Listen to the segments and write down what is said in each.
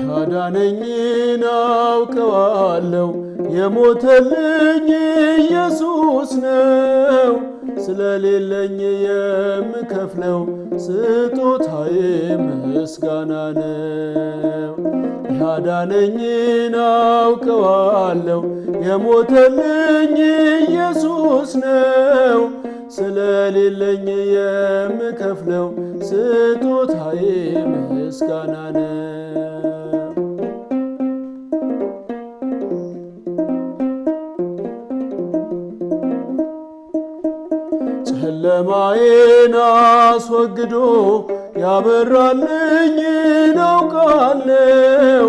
ያዳነኝን አውቀዋለሁ የሞተልኝ ኢየሱስ ነው። ስለሌለኝ የምከፍለው ስጦታዬ ምስጋና ነው። ያዳነኝን አውቀዋለሁ የሞተልኝ ኢየሱስ ነው። ስለሌለኝ የምከፍለው ስጦታዬ ምስጋና ነው። ጨለማዬን አስወግዶ ያበራልኝን አውቃለሁ።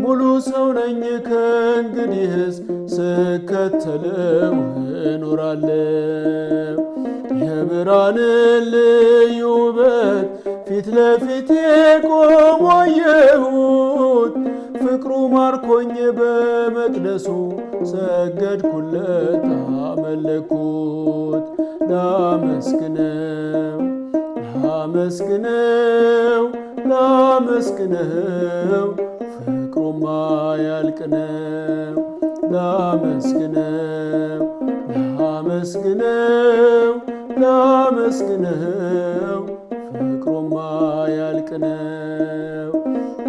ሙሉ ሰው ነኝ ከእንግዲህስ ስከተለው እኖራለሁ። የብርሃንን ልዩ ውበት ፊት ለፊቴ ቆሞ አየሁት። ፍቅሩ ማርኮኝ በመቅደሱ ሰገድኩለት አመለኩት። ላመስግነው ላመስግነው ላመስግነው ፍቅሩማ ያልቅ ነው። ላመስግነው ላመስግነው ላመስግነው ፍቅሩማ ያልቅ ነው።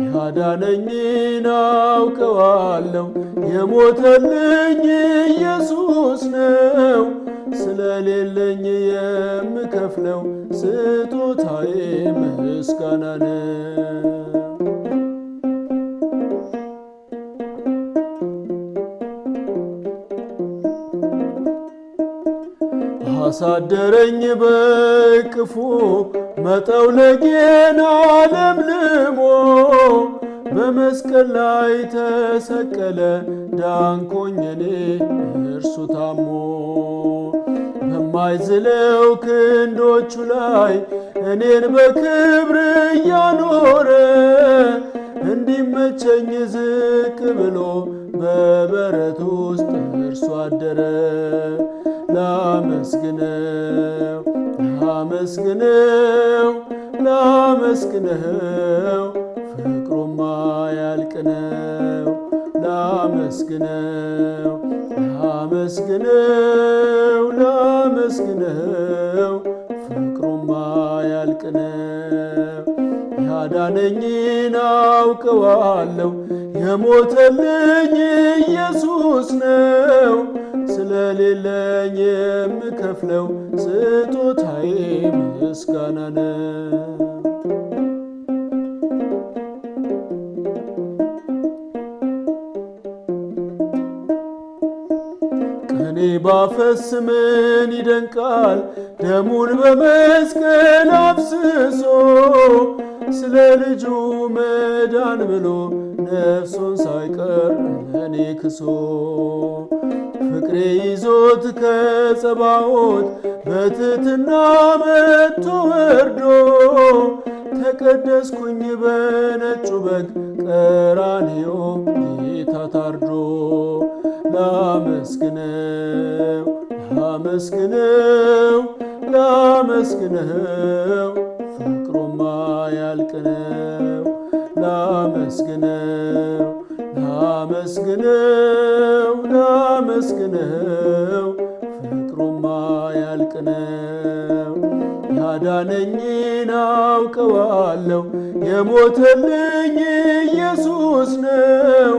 ያዳነኝን አውቀዋለሁ የሞተልኝ ኢየሱስ ነው። ስለሌለኝ የምከፍለው ስጦታዬ ምስጋና ነው። አሳደረኝ በቅፉ መጠውለጌን ለምልሞ። በመስቀል ላይ ተሰቀለ ዳንኩኝ እኔ እርሱ ታሞ። በማይዝለው ክንዶቹ ላይ እኔን በክብር እያኖረ እንዲመቸኝ ዝቅ ብሎ በበረት ውስጥ እርሱ አደረ። ላመስግነው ላመስግነው ላመስግነው ፍቅሩማ ያልቅ ነው። ላመስግነው ላመስግነው ላመስግነው ፍቅሩማ ያልቅ ነው። ያዳነኝን አውቀዋለሁ የሞተልኝ ኢየሱስ ነው። ስለሌለኝ የምከፍለው ስጦታዬ ምስጋና ነው። ቅኔ ባፈስ ምን ይደንቃል ደሙን በመስቀል አፍስሶ። ስለ ልጁ መዳን ብሎ ነፍሱን ሳይቀር ለእኔ ክሶ። ፍቅሬ ይዞት ከጸባዖት በትሕትና መጥቶ ወርዶ። ተቀደስኩኝ በነጩ በግ ቀራንዮ ጌታ ታርዶ። ላመስግነው ላመስግነው ላመስግነው ፍቅሩማ ያልቅ ነው። ላመስግነው ላመስግነው ላመስግነው ፍቅሩማ ያልቅ ነው። ያዳነኝን አውቀዋለሁ የሞተልኝ ኢየሱስ ነው።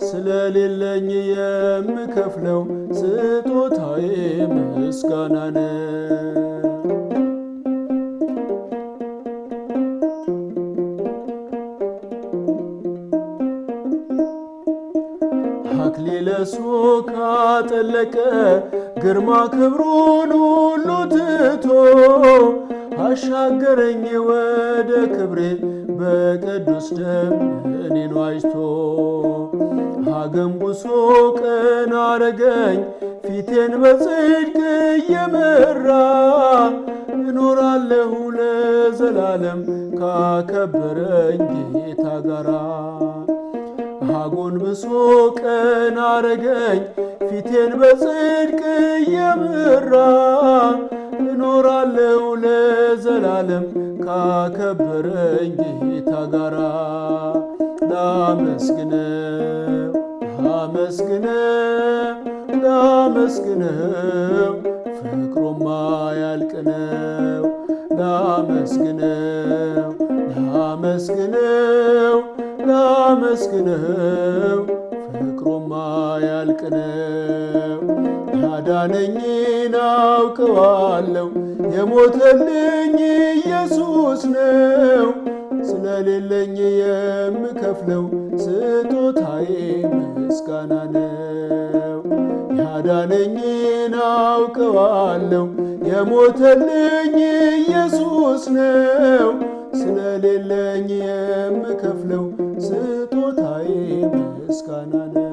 ስለሌለኝ የምከፍለው ስጦታዬ ምስጋና ነው። አክሊለ ሦክ አጠለቀ ግርማ ክብሩን ሁሉ ትቶ። አሻገረኝ ወደ ክብሬ በቅዱስ ደም እኔን ዋጅቶ። አገንጉሶ ቀና አረገኝ ፊቴን በጽድቅ እየመራ። እኖራለሁ ለዘላለም ካከበረኝ ጌታ ጋራ። አጎንብሶ ቀና አረገኝ ፊቴን በጽድቅ እየመራ። እኖራለሁ ለዘላለም ካከበረኝ ጌታ ጋራ ላመስግነው ላመስግነው ፍቅሩማ ያልቅ ነው ላመስግነው ፍቅሩማ ያልቅ ነው ያዳነኝን አውቀዋለሁ የሞተልኝ ኢየሱስ ነው ስለሌለኝ የምከፍለው ስጦታዬ ምስጋና ነው ያዳነኝን አውቀዋለሁ የሞተልኝ ኢየሱስ ነው ስለሌለኝ የምከፍለው ስጦታዬ ምስጋና ነው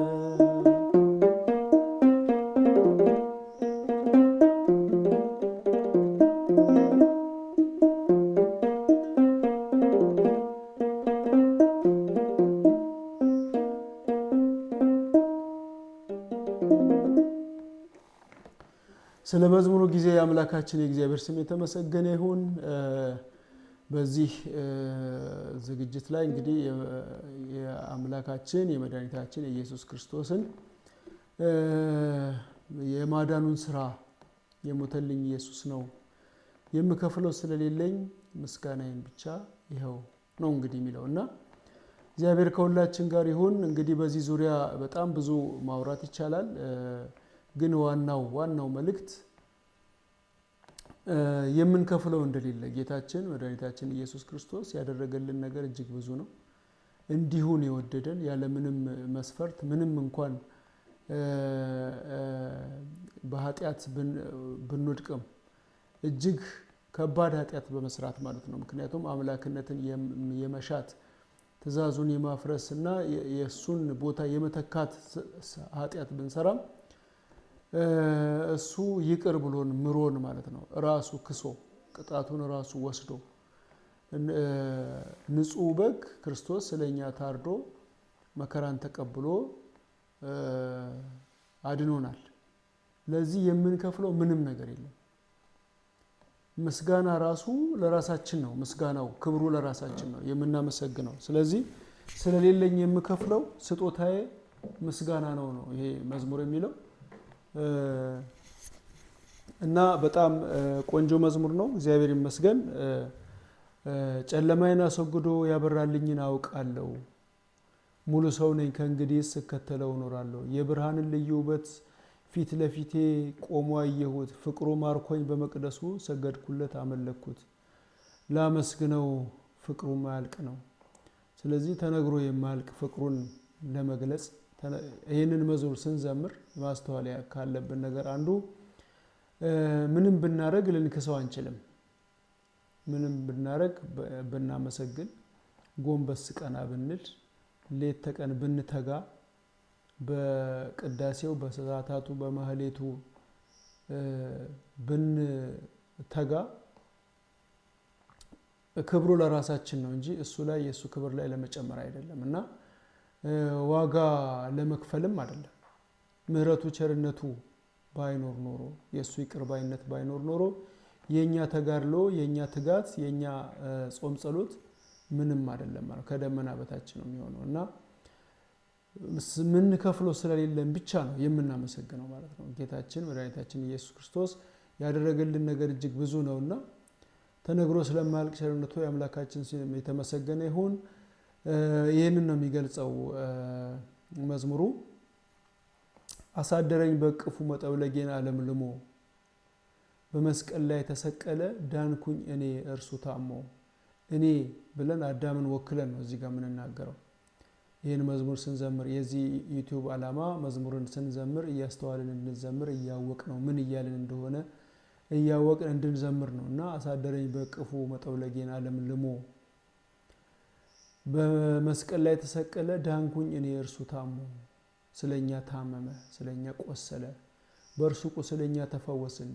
ስለ መዝሙሩ ጊዜ የአምላካችን የእግዚአብሔር ስም የተመሰገነ ይሁን በዚህ ዝግጅት ላይ እንግዲህ የአምላካችን የመድኃኒታችን ኢየሱስ ክርስቶስን የማዳኑን ስራ የሞተልኝ ኢየሱስ ነው የምከፍለው ስለሌለኝ ምስጋናዬን ብቻ ይኸው ነው እንግዲህ የሚለውና እግዚአብሔር ከሁላችን ጋር ይሁን እንግዲህ በዚህ ዙሪያ በጣም ብዙ ማውራት ይቻላል ግን ዋናው መልእክት የምንከፍለው እንደሌለ ጌታችን መድኃኒታችን ኢየሱስ ክርስቶስ ያደረገልን ነገር እጅግ ብዙ ነው እንዲሁን የወደደን ያለ ምንም መስፈርት ምንም እንኳን በኃጢአት ብንወድቅም እጅግ ከባድ ኃጢአት በመስራት ማለት ነው ምክንያቱም አምላክነትን የመሻት ትእዛዙን የማፍረስና የሱን ቦታ የመተካት ኃጢአት ብንሰራም እሱ ይቅር ብሎን ምሮን ማለት ነው ራሱ ክሶ ቅጣቱን ራሱ ወስዶ ንጹህ በግ ክርስቶስ ስለኛ ታርዶ መከራን ተቀብሎ አድኖናል ለዚህ የምንከፍለው ምንም ነገር የለም ምስጋና ራሱ ለራሳችን ነው ምስጋናው ክብሩ ለራሳችን ነው የምናመሰግነው ስለዚህ ስለሌለኝ የምከፍለው ስጦታዬ ምስጋና ነው ይሄ መዝሙር የሚለው እና በጣም ቆንጆ መዝሙር ነው እግዚአብሔር ይመስገን ጨለማዬን አስወግዶ ያበራልኝን አውቃለሁ ሙሉ ሰው ነኝ ከእንግዲህ ስከተለው እኖራለሁ የብርሃንን ልዩ ውበት ፊት ለፊቴ ቆሞ አየሁት ፍቅሩ ማርኮኝ በመቅደሱ ሰገድኩለት አመለኩት ላመስግነው ፍቅሩ ማያልቅ ነው ስለዚህ ተነግሮ የማያልቅ ፍቅሩን ለመግለጽ ይሄንን መዝሙር ስንዘምር ማስተዋል ካለብን ነገር አንዱ ምንም ብናረግ ልንከሰው አንችልም ምንም ብናረግ ብናመሰግን ጎንበስ ቀና ብንል ሌት ተቀን ብንተጋ በቅዳሴው በሰዓታቱ በማህሌቱ ብንተጋ ክብሩ ለራሳችን ነው እንጂ እሱ ላይ የሱ ክብር ላይ ለመጨመር አይደለም እና ዋጋ ለመክፈልም አይደለም ምህረቱ ቸርነቱ ባይኖር ኖሮ የሱ ይቅርባይነት ባይኖር ኖሮ የኛ ተጋድሎ የኛ ትጋት የኛ ጾም ጸሎት ምንም አይደለም ማለት ከደመና በታች ነው የሚሆነው እና ምን ከፍሎ ስለሌለን ብቻ ነው የምናመሰግነው ማለት ነው ጌታችን መድኃኒታችን ኢየሱስ ክርስቶስ ያደረገልን ነገር እጅግ ብዙ ነውና ተነግሮ ስለማያልቅ ቸርነቱ የአምላካችን ስም የተመሰገነ ይሁን ይሄንን ነው የሚገልጸው መዝሙሩ አሳደረኝ በቅፉ መጠውለጌን አለምልሞ በመስቀል ላይ ተሰቀለ ዳንኩኝ እኔ እርሱ ታሞ እኔ ብለን አዳምን ወክለን ነው እዚህ ጋር የምንናገረው ይሄን መዝሙር ስንዘምር የዚህ ዩቲዩብ ዓላማ መዝሙርን ስንዘምር እያስተዋልን እንድንዘምር እያወቅ ነው ምን እያልን እንደሆነ እያወቅን እንድንዘምር ነውና አሳደረኝ በቅፉ መጠውለጌን አለምልሞ በመስቀል ላይ ተሰቀለ ዳንኩኝ እኔ እርሱ ታሞ ስለኛ ታመመ ስለኛ ቆሰለ በእርሱ ቁስለኛ ተፈወስን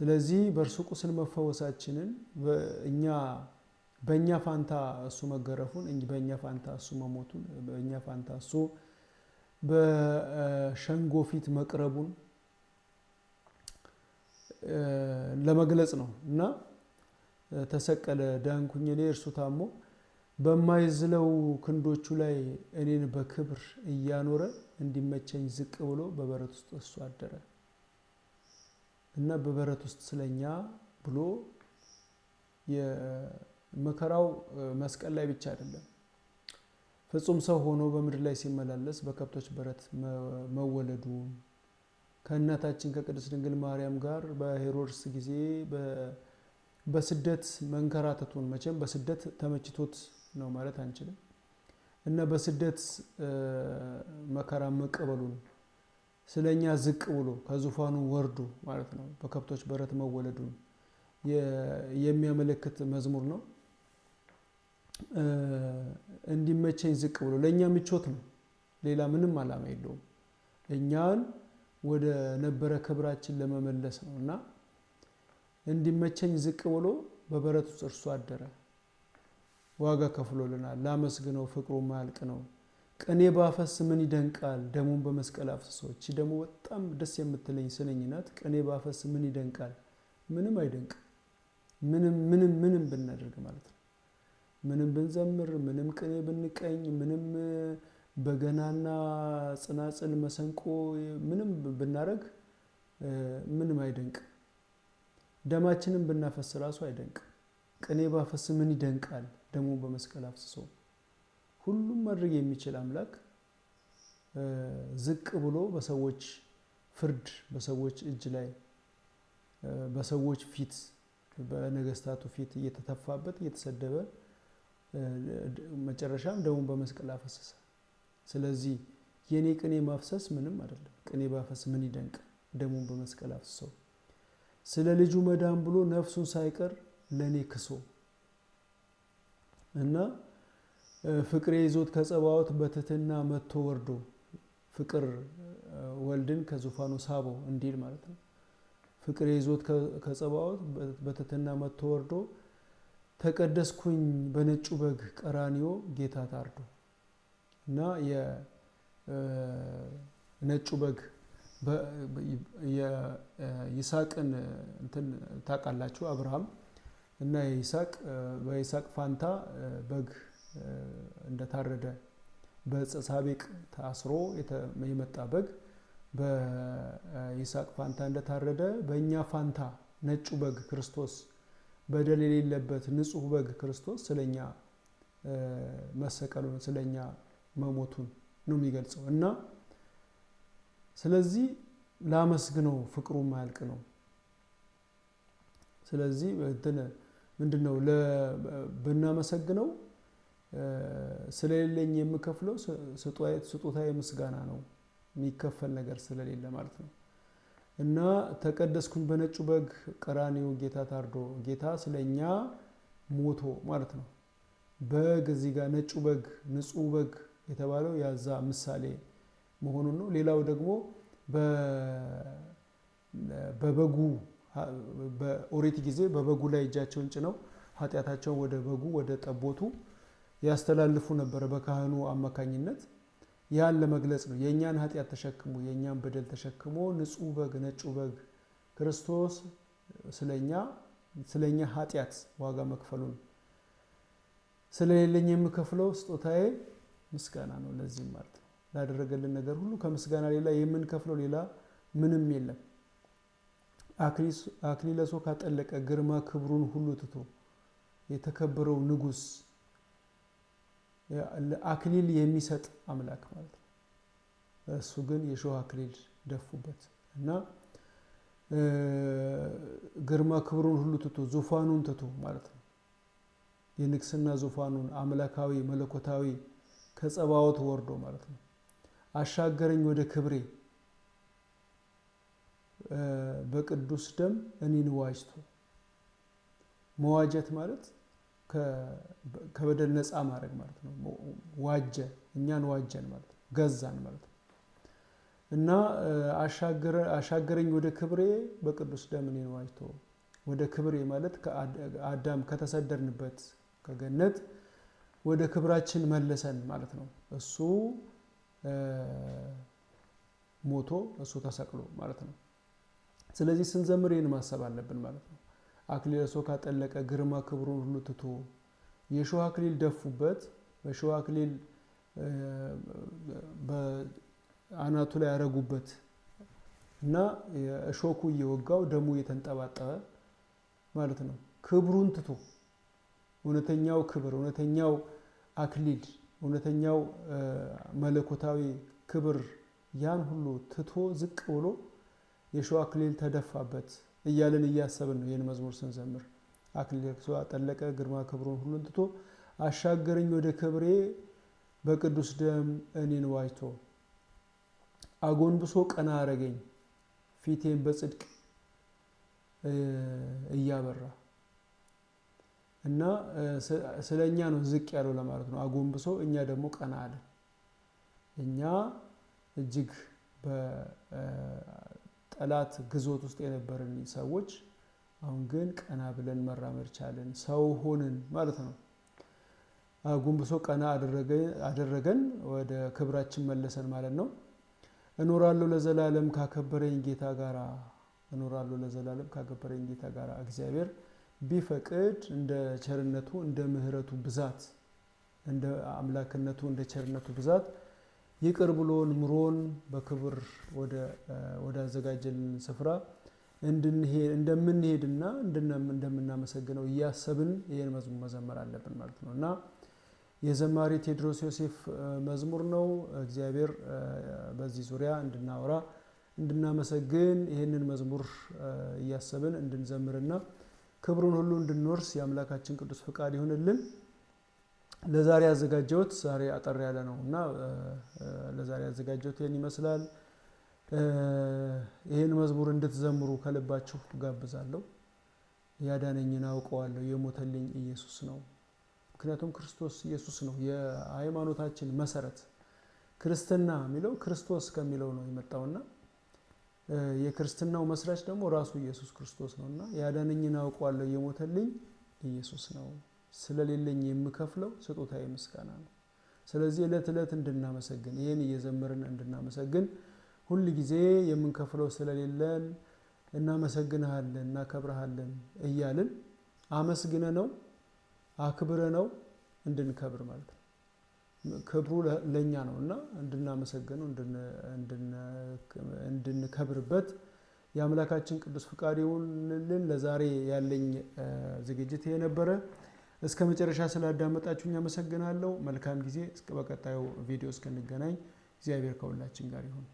ስለዚህ በእርሱ ቁስል መፈወሳችንን በእኛ ፋንታ እሱ መገረፉን በእኛ ፋንታ እሱ መሞቱን በእኛ ፋንታ እሱ በሸንጎ ፊት መቅረቡን ለመግለጽ ነው። እና ተሰቀለ ዳንኩኝ እኔ እርሱ ታሞ በማይዝለው ክንዶቹ ላይ እኔን በክብር እያኖረ እንዲመቸኝ ዝቅ ብሎ በበረት ውስጥ እሱ አደረ እና በበረት ውስጥ ስለኛ ብሎ የመከራው መስቀል ላይ ብቻ አይደለም፣ ፍጹም ሰው ሆኖ በምድር ላይ ሲመላለስ በከብቶች በረት መወለዱን ከእናታችን ከቅድስት ድንግል ማርያም ጋር በሄሮድስ ጊዜ በስደት መንከራተቱን፣ መቼም በስደት ተመችቶት ነው ማለት አንችልም እና በስደት መከራ መቀበሉን ስለኛ ዝቅ ብሎ ከዙፋኑ ወርዶ ማለት ነው በከብቶች በረት መወለዱን የሚያመለክት መዝሙር ነው። እንዲመቸኝ ዝቅ ብሎ ለኛ ምቾት ነው፣ ሌላ ምንም ዓላማ የለውም። እኛን ወደ ነበረ ክብራችን ለመመለስ ነው እና እንዲመቸኝ ዝቅ ብሎ በበረት ውስጥ እርሱ አደረ። ዋጋ ከፍሎልናል። ላመስግነው ፍቅሩ ማያልቅ ነው። ቅኔ ባፈስ ምን ይደንቃል ደሙን በመስቀል አፍስሶ። እቺ ደግሞ በጣም ደስ የምትለኝ ስንኝ ናት። ቅኔ ባፈስ ምን ይደንቃል፣ ምንም አይደንቅም። ምንም ብናደርግ ማለት ነው፣ ምንም ብንዘምር፣ ምንም ቅኔ ብንቀኝ፣ ምንም በገናና ጽናጽል መሰንቆ ምንም ብናደርግ ምንም አይደንቅም። ደማችንን ብናፈስ ራሱ አይደንቅም። ቅኔ ባፈስ ምን ይደንቃል ደሙን በመስቀል አፍስሶ። ሁሉም ማድረግ የሚችል አምላክ ዝቅ ብሎ በሰዎች ፍርድ፣ በሰዎች እጅ ላይ፣ በሰዎች ፊት፣ በነገስታቱ ፊት እየተተፋበት እየተሰደበ መጨረሻም ደሙን በመስቀል አፈሰሰ። ስለዚህ የኔ ቅኔ ማፍሰስ ምንም አይደለም። ቅኔ ባፈስ ምን ይደንቅ ደሙን በመስቀል አፍስሶ ስለ ልጁ መዳን ብሎ ነፍሱን ሳይቀር ለኔ ክሶ እና ፍቅሬ ይዞት ከጸባዖት በትህትና መጥቶ ወርዶ፣ ፍቅር ወልድን ከዙፋኑ ሳቦ እንዲል ማለት ነው። ፍቅሬ ይዞት ከጸባዖት በትህትና መጥቶ ወርዶ ተቀደስኩኝ በነጩ በግ ቀራንዮ ጌታ ታርዶ እና የነጩ በግ የይስሐቅን እንትን ታውቃላችሁ። አብርሃም እና በይስሐቅ ፋንታ በግ እንደታረደ በዕፀ ሳቤቅ ታስሮ የመጣ በግ በይስሐቅ ፋንታ እንደታረደ በእኛ ፋንታ ነጩ በግ ክርስቶስ በደል የሌለበት ንጹህ በግ ክርስቶስ ስለኛ መሰቀሉን ስለኛ መሞቱን ነው የሚገልጸው እና ስለዚህ ላመስግነው ፍቅሩ ማያልቅ ነው። ስለዚህ ምንድነው ብናመሰግነው ስለሌለኝ የምከፍለው ስጦታዬ ምስጋና ነው፣ የሚከፈል ነገር ስለሌለ ማለት ነው። እና ተቀደስኩኝ በነጩ በግ ቀራንዮ ጌታ ታርዶ፣ ጌታ ስለኛ ሞቶ ማለት ነው። በግ እዚህ ጋር ነጩ በግ ንጹህ በግ የተባለው ያዛ ምሳሌ መሆኑን ነው። ሌላው ደግሞ በበጉ በኦሪት ጊዜ በበጉ ላይ እጃቸውን ጭነው ኃጢአታቸውን ወደ በጉ ወደ ጠቦቱ ያስተላልፉ ነበረ በካህኑ አማካኝነት። ያን ለመግለጽ ነው። የእኛን ኃጢአት ተሸክሞ የእኛን በደል ተሸክሞ ንጹህ በግ ነጩ በግ ክርስቶስ ስለኛ ኃጢአት ዋጋ መክፈሉን ስለሌለኝ የምከፍለው ስጦታዬ ምስጋና ነው። ለዚህም ማለት ነው ላደረገልን ነገር ሁሉ ከምስጋና ሌላ የምንከፍለው ሌላ ምንም የለም። አክሊለ ሦክ ካጠለቀ ግርማ ክብሩን ሁሉ ትቶ የተከበረው ንጉሥ አክሊል የሚሰጥ አምላክ ማለት ነው። እሱ ግን የሾህ አክሊል ደፉበት እና ግርማ ክብሩን ሁሉ ትቶ ዙፋኑን ትቶ ማለት ነው የንግስና ዙፋኑን አምላካዊ መለኮታዊ ከጸባዖት ወርዶ ማለት ነው አሻገረኝ ወደ ክብሬ በቅዱስ ደም እኔን ዋጅቶ። መዋጀት ማለት ከበደል ነፃ ማድረግ ማለት ነው። ዋጀ እኛን ዋጀን ማለት ነው፣ ገዛን ማለት ነው። እና አሻገረኝ ወደ ክብሬ በቅዱስ ደም እኔን ዋጅቶ። ወደ ክብሬ ማለት ከአዳም ከተሰደድንበት ከገነት ወደ ክብራችን መለሰን ማለት ነው። እሱ ሞቶ እሱ ተሰቅሎ ማለት ነው። ስለዚህ ስንዘምር ይህን ማሰብ አለብን ማለት ነው። አክሊለ ሦክ አጠለቀ ግርማ ክብሩን ሁሉ ትቶ የእሾህ አክሊል ደፉበት። በእሾህ አክሊል በአናቱ ላይ ያረጉበት እና እሾኩ እየወጋው ደሙ እየተንጠባጠበ ማለት ነው። ክብሩን ትቶ እውነተኛው ክብር፣ እውነተኛው አክሊል፣ እውነተኛው መለኮታዊ ክብር ያን ሁሉ ትቶ ዝቅ ብሎ የእሾህ አክሊል ተደፋበት እያልን እያሰብን ነው ይህን መዝሙር ስንዘምር። አክሊለ ሦክ አጠለቀ ግርማ ክብሩን ሁሉን ትቶ አሻገረኝ ወደ ክብሬ በቅዱስ ደም እኔን ዋጅቶ አጎንብሶ ቀና አረገኝ ፊቴን በጽድቅ እያበራ እና ስለኛ ነው ዝቅ ያለው ለማለት ነው። አጎንብሶ እኛ ደግሞ ቀና አለን። እኛ እጅግ በጠላት ግዞት ውስጥ የነበርን ሰዎች አሁን ግን ቀና ብለን መራመድ ቻለን፣ ሰው ሆንን ማለት ነው። አጎንብሶ ቀና አደረገን፣ ወደ ክብራችን መለሰን ማለት ነው። እኖራለሁ ለዘላለም ካከበረኝ ጌታ ጋራ፣ እኖራለሁ ለዘላለም ካከበረኝ ጌታ ጋራ እግዚአብሔር ቢፈቅድ እንደ ቸርነቱ እንደ ምሕረቱ ብዛት እንደ አምላክነቱ እንደ ቸርነቱ ብዛት ይቅር ብሎን ምሮን በክብር ወደ አዘጋጀልን ስፍራ እንደምንሄድና እንደምናመሰግነው እያሰብን ይህን መዝሙር መዘመር አለብን ማለት ነው እና የዘማሪ ቴዎድሮስ ዮሴፍ መዝሙር ነው። እግዚአብሔር በዚህ ዙሪያ እንድናወራ እንድናመሰግን ይህንን መዝሙር እያሰብን እንድንዘምርና ክብሩን ሁሉ እንድንወርስ የአምላካችን ቅዱስ ፍቃድ ይሁንልን። ለዛሬ ያዘጋጀሁት ዛሬ አጠር ያለ ነው እና ለዛሬ ያዘጋጀሁት ይህን ይመስላል። ይህን መዝሙር እንድትዘምሩ ከልባችሁ ጋብዛለሁ። ያዳነኝን አውቀዋለሁ የሞተልኝ ኢየሱስ ነው። ምክንያቱም ክርስቶስ ኢየሱስ ነው የሃይማኖታችን መሰረት። ክርስትና የሚለው ክርስቶስ ከሚለው ነው የመጣውና የክርስትናው መስራች ደግሞ ራሱ ኢየሱስ ክርስቶስ ነውና ያዳነኝን አውቀዋለሁ የሞተልኝ ኢየሱስ ነው። ስለሌለኝ የምከፍለው ስጦታዬ ምስጋና ነው። ስለዚህ ዕለት ዕለት እንድናመሰግን ይህን እየዘመርን እንድናመሰግን ሁል ጊዜ የምንከፍለው ስለሌለን እናመሰግንሃለን እናከብረሃለን እያልን አመስግነ ነው አክብረ ነው እንድንከብር ማለት ነው። ክብሩ ለኛ ነው እና እንድናመሰግነው እንድንከብርበት የአምላካችን ቅዱስ ፍቃድ ይሁንልን። ለዛሬ ያለኝ ዝግጅት ይሄ ነበረ። እስከ መጨረሻ ስላዳመጣችሁኝ አመሰግናለሁ። መልካም ጊዜ። በቀጣዩ ቪዲዮ እስክንገናኝ እግዚአብሔር ከሁላችን ጋር ይሁን።